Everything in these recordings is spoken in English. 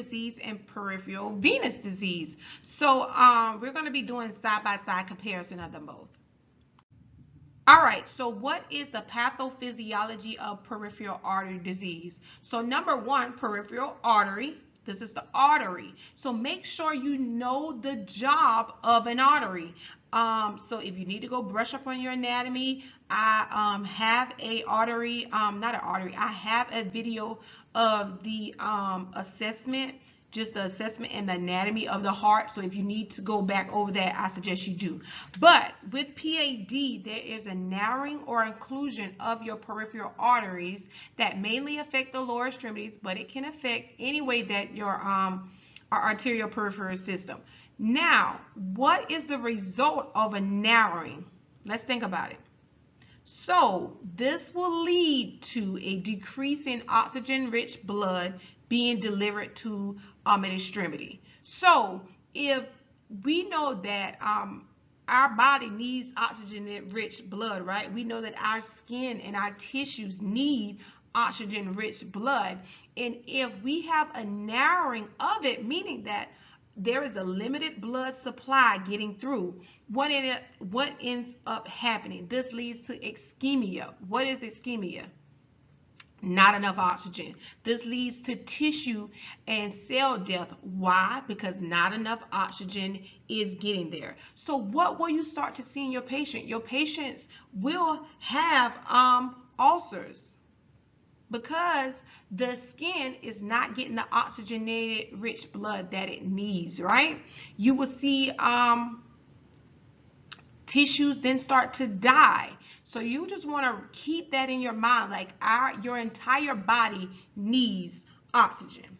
disease and peripheral venous disease. So we're going to be doing side-by-side comparison of them both. All right, so what is the pathophysiology of peripheral artery disease? So number one, peripheral artery. This is the artery. So make sure you know the job of an artery. So if you need to go brush up on your anatomy, I have a artery, not an artery, I have a video of the assessment, just the assessment and the anatomy of the heart. So if you need to go back over that, I suggest you do. But with PAD, there is a narrowing or inclusion of your peripheral arteries that mainly affect the lower extremities, but it can affect any way that your arterial peripheral system. Now, what is the result of a narrowing? Let's think about it. So this will lead to a decrease in oxygen-rich blood being delivered to an extremity. So if we know that our body needs oxygen-rich blood, right? We know that our skin and our tissues need oxygen-rich blood. And if we have a narrowing of it, meaning that there is a limited blood supply getting through, what ends up happening? This leads to ischemia. What is ischemia? Not enough oxygen. This leads to tissue and cell death. Why? Because not enough oxygen is getting there. So what will you start to see in your patient? Your patients will have ulcers because the skin is not getting the oxygenated rich blood that it needs, right? You will see tissues then start to die. So you just want to keep that in your mind, like your entire body needs oxygen.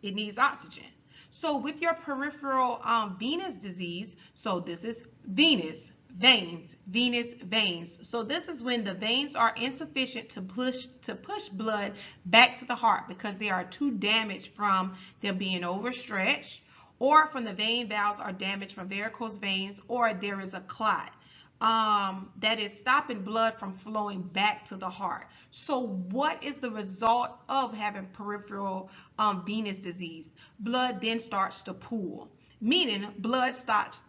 It needs oxygen. So with your peripheral venous disease, so this is venous veins. So this is when the veins are insufficient to push blood back to the heart because they are too damaged from them being overstretched, or from the vein valves are damaged from varicose veins, or there is a clot that is stopping blood from flowing back to the heart. So what is the result of having peripheral venous disease? Blood then starts to pool, meaning blood stops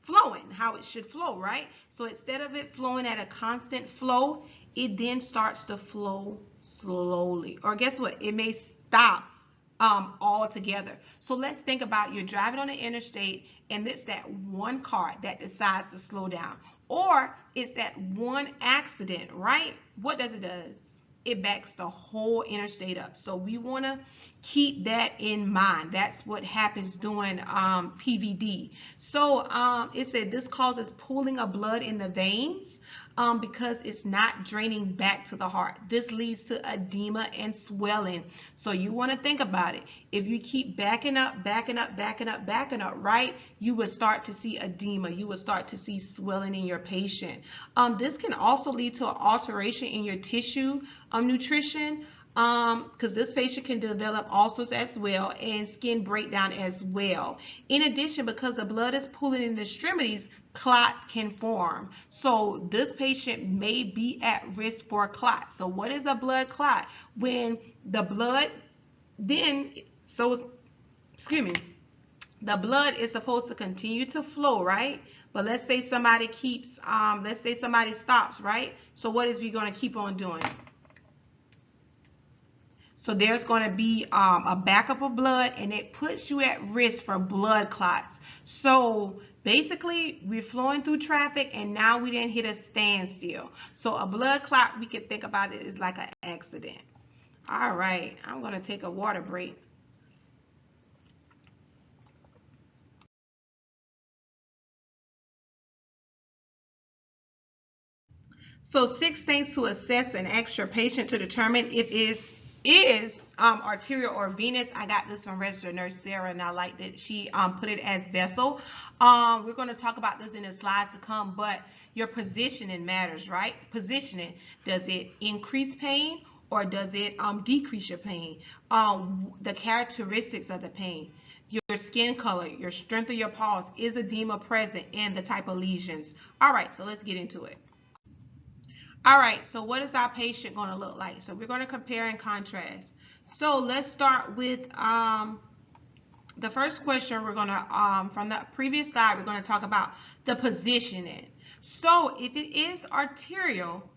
flowing how it should flow, right? So instead of it flowing at a constant flow, it then starts to flow slowly. Or guess what? It may stop altogether. So let's think about, you're driving on the interstate and it's that one car that decides to slow down, or it's that one accident, right? What does it do? It backs the whole interstate up. So we want to keep that in mind. That's what happens during PVD. So it said this causes pooling of blood in the veins because it's not draining back to the heart. This leads to edema and swelling. So you want to think about it. If you keep backing up, right, you will start to see edema. You will start to see swelling in your patient. This can also lead to an alteration in your tissue nutrition, because this patient can develop ulcers as well and skin breakdown as well. In addition, because the blood is pooling in the extremities, clots can form. So this patient may be at risk for a clot. So what is a blood clot? When the blood the blood is supposed to continue to flow, right? But let's say somebody stops, right? So what is we going to keep on doing? So there's going to be a backup of blood, and it puts you at risk for blood clots. So basically, we're flowing through traffic, and now we didn't hit a standstill. So a blood clot, we could think about it as like an accident. All right, I'm going to take a water break. So 6 things to assess and ask your patient to determine if it is arterial or venous. I got this from registered nurse Sarah, and I like that she put it as vessel. We're going to talk about this in the slides to come, but your positioning matters, right? Positioning, does it increase pain or does it decrease your pain? The characteristics of the pain, your skin color, your strength of your pulse, is edema present, and the type of lesions. All right, so let's get into it. All right, so what is our patient going to look like? So we're going to compare and contrast. So let's start with the first question. We're gonna from the previous slide, we're gonna talk about the positioning. So if it is arterial,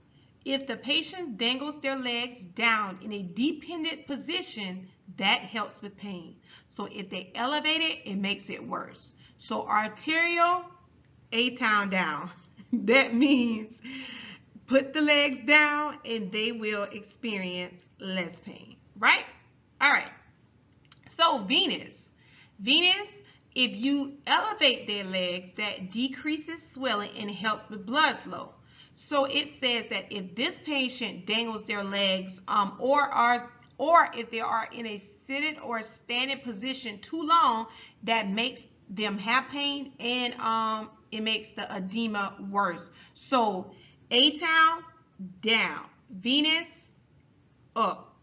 if the patient dangles their legs down in a dependent position, that helps with pain. So if they elevate it, it makes it worse. So arterial, A-town down. That means put the legs down and they will experience less pain, right? All right. So venous. Venous, if you elevate their legs, that decreases swelling and helps with blood flow. So it says that if this patient dangles their legs or if they are in a seated or standing position too long, that makes them have pain and it makes the edema worse. So A-town, down. Venous, up.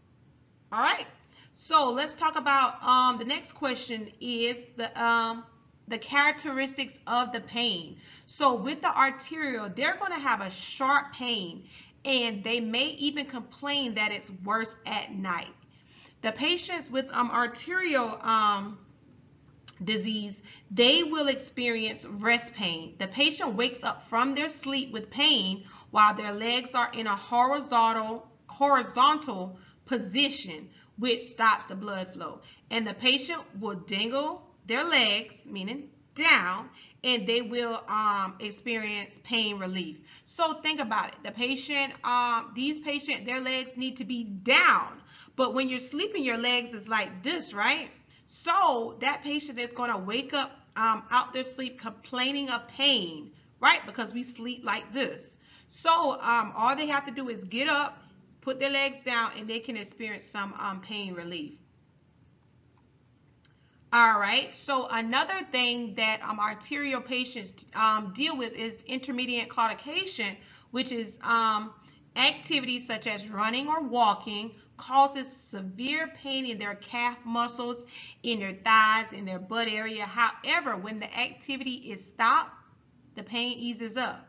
All right. So let's talk about the next question is the characteristics of the pain. So with the arterial, they're going to have a sharp pain, and they may even complain that it's worse at night. The patients with arterial disease, they will experience rest pain. The patient wakes up from their sleep with pain while their legs are in a horizontal position, which stops the blood flow. And the patient will dangle their legs, meaning down, and they will experience pain relief. So think about it. The patient, these patients, their legs need to be down. But when you're sleeping, your legs is like this, right? So that patient is going to wake up out their sleep complaining of pain, right? Because we sleep like this. So all they have to do is get up, put their legs down, and they can experience some pain relief. All right, so another thing that arterial patients deal with is intermediate claudication, which is activities such as running or walking causes severe pain in their calf muscles, in their thighs, in their butt area. However, when the activity is stopped, the pain eases up.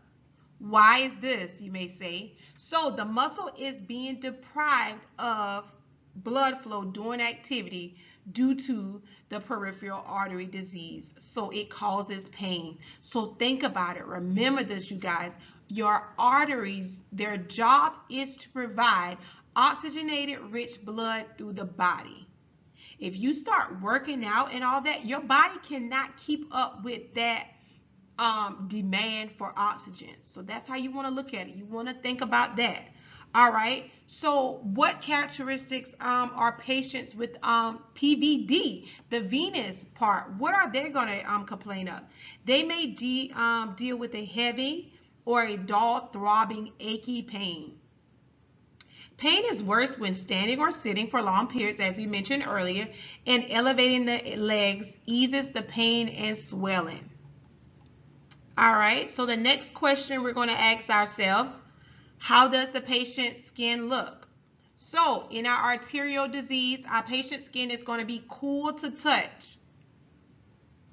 Why is this, you may say? So the muscle is being deprived of blood flow during activity due to the peripheral artery disease. So it causes pain. So think about it. Remember this, you guys. Your arteries, their job is to provide oxygenated rich blood through the body. If you start working out and all that, your body cannot keep up with that demand for oxygen. So that's how you want to look at it. You want to think about that. All right. So what characteristics are patients with PVD, the venous part, what are they going to complain of? They may deal with a heavy or a dull, throbbing, achy pain. Pain is worse when standing or sitting for long periods, as we mentioned earlier, and elevating the legs eases the pain and swelling. All right, so the next question we're going to ask ourselves, how does the patient's skin look? So in our arterial disease, our patient's skin is going to be cool to touch.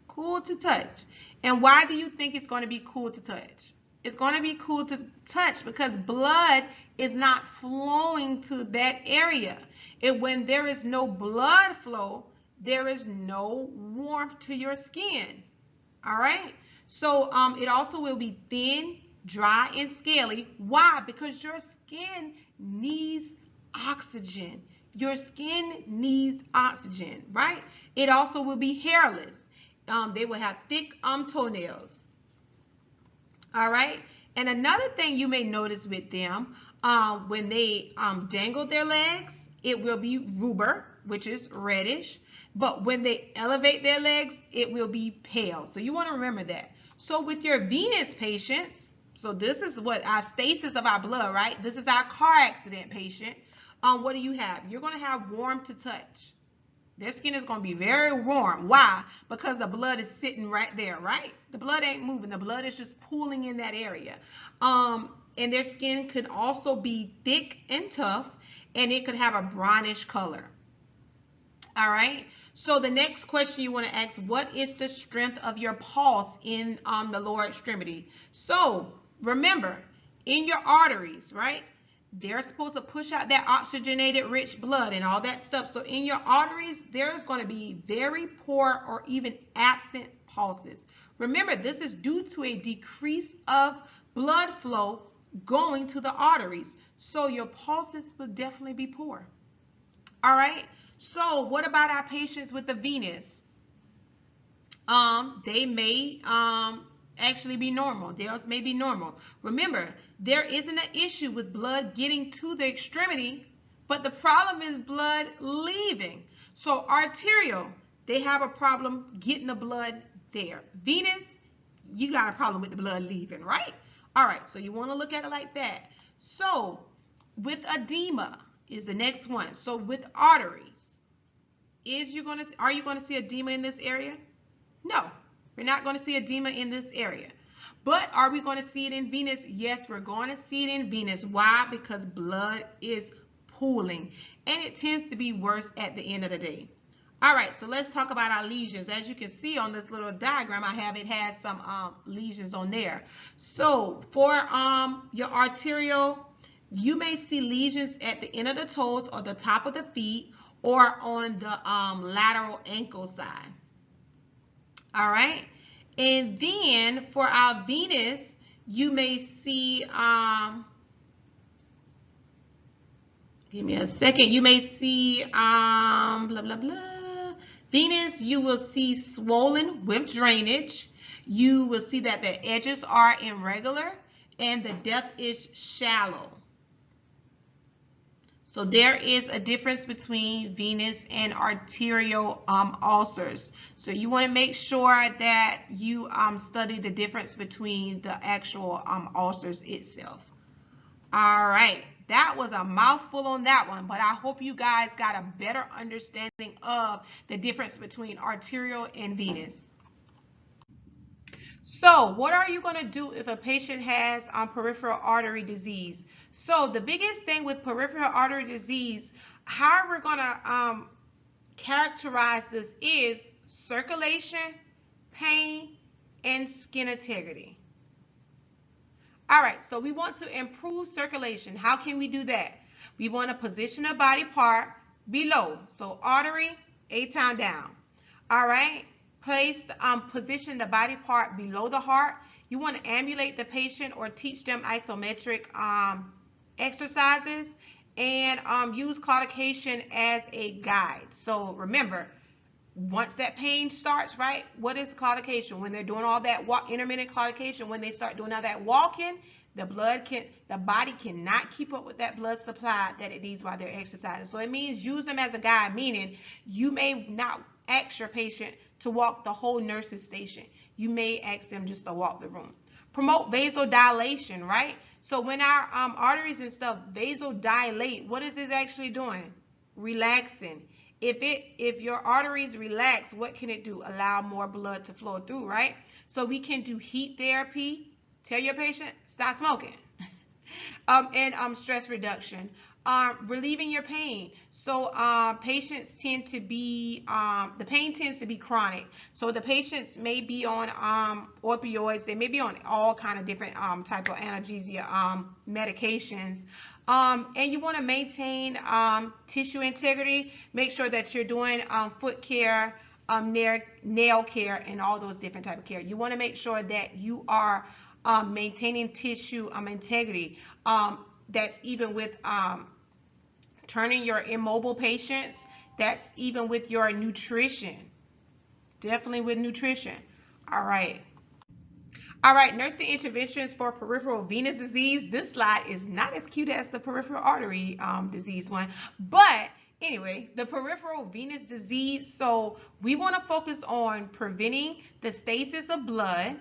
Cool to touch. And why do you think it's going to be cool to touch? It's going to be cool to touch because blood is not flowing to that area. And when there is no blood flow, there is no warmth to your skin. All right? So it also will be thin, dry, and scaly. Why? Because your skin needs oxygen. Your skin needs oxygen, right? It also will be hairless. They will have thick toenails. All right. And another thing you may notice with them, when they dangle their legs, it will be rubor, which is reddish. But when they elevate their legs, it will be pale. So you want to remember that. So with your venous patients, so this is what our stasis of our blood, right? This is our car accident patient. What do you have? You're going to have warm to touch. Their skin is going to be very warm. Why? Because the blood is sitting right there, right? The blood ain't moving. The blood is just pooling in that area. And their skin could also be thick and tough, and it could have a brownish color. All right. So the next question you want to ask, what is the strength of your pulse in the lower extremity? So remember, in your arteries, right? they're supposed to push out that oxygenated rich blood and all that stuff. So in your arteries, there's going to be very poor or even absent pulses. Remember, this is due to a decrease of blood flow going to the arteries. So your pulses will definitely be poor. All right. So what about our patients with the venous? They may actually be normal. Theirs may be normal. Remember, there isn't an issue with blood getting to the extremity, but the problem is blood leaving. So arterial, they have a problem getting the blood there. Venous, you got a problem with the blood leaving, right? All right, so you want to look at it like that. So with edema is the next one. So with arteries, are you going to see edema in this area? No, we're not going to see edema in this area. But are we going to see it in venous? Yes, we're going to see it in venous. Why? Because blood is pooling, and it tends to be worse at the end of the day. All right, so let's talk about our lesions. As you can see on this little diagram I have, it has some lesions on there. So for your arterial, you may see lesions at the end of the toes or the top of the feet or on the lateral ankle side. All right, and then for our venous, you may see, give me a second, you may see, blah, blah, blah. Venous, you will see swollen with drainage. You will see that the edges are irregular and the depth is shallow. So there is a difference between venous and arterial ulcers. So you want to make sure that you study the difference between the actual ulcers itself. All right, that was a mouthful on that one, but I hope you guys got a better understanding of the difference between arterial and venous. So what are you going to do if a patient has peripheral artery disease? So the biggest thing with peripheral artery disease, how we're going to characterize this is circulation, pain, and skin integrity. All right, so we want to improve circulation. How can we do that? We want to position a body part below. So artery, A-town down. All right, position the body part below the heart. You want to ambulate the patient or teach them isometric exercises and use claudication as a guide. So remember, once that pain starts, right, what is claudication? When they're doing all that intermittent claudication, when they start doing all that walking, the body cannot keep up with that blood supply that it needs while they're exercising. So it means use them as a guide, meaning you may not ask your patient to walk the whole nurse's station. You may ask them just to walk the room. Promote vasodilation, right? So when our arteries and stuff vasodilate, what is this actually doing? Relaxing. If your arteries relax, what can it do? Allow more blood to flow through, right? So we can do heat therapy. Tell your patient, stop smoking. And stress reduction. Relieving your pain. So patients tend to be, the pain tends to be chronic. So the patients may be on opioids. They may be on all kind of different type of analgesia medications. And you want to maintain tissue integrity. Make sure that you're doing foot care, nail care, and all those different type of care. You want to make sure that you are maintaining tissue integrity. That's even with turning your immobile patients. That's even with your nutrition. Definitely with nutrition. All right. All right, nursing interventions for peripheral venous disease. This slide is not as cute as the peripheral artery disease one, but anyway, the peripheral venous disease. So we want to focus on preventing the stasis of blood,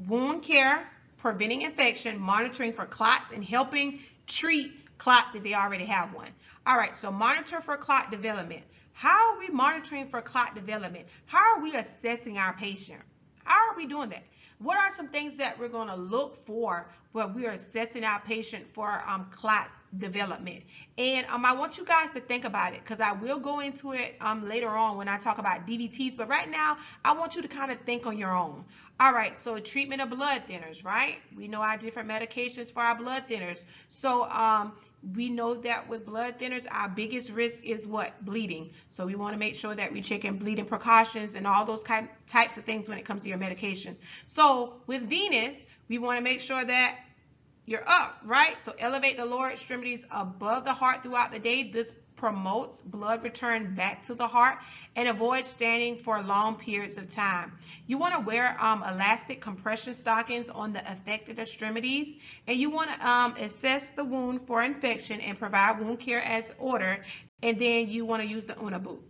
wound care, preventing infection, monitoring for clots, and helping treat clots if they already have one. All right, so monitor for clot development. How are we monitoring for clot development? How are we assessing our patient? How are we doing that? What are some things that we're going to look for when we are assessing our patient for clot development? And I want you guys to think about it, because I will go into it later on when I talk about DVTs. But right now, I want you to kind of think on your own. All right, so treatment of blood thinners, right? We know our different medications for our blood thinners. So we know that with blood thinners, our biggest risk is what? Bleeding. So we want to make sure that we check in bleeding precautions and all those types of things when it comes to your medication. So with venous, we want to make sure that you're up, right? So elevate the lower extremities above the heart throughout the day. This promotes blood return back to the heart, and avoid standing for long periods of time. You want to wear elastic compression stockings on the affected extremities, and you want to assess the wound for infection and provide wound care as ordered, and then you want to use the Una boot.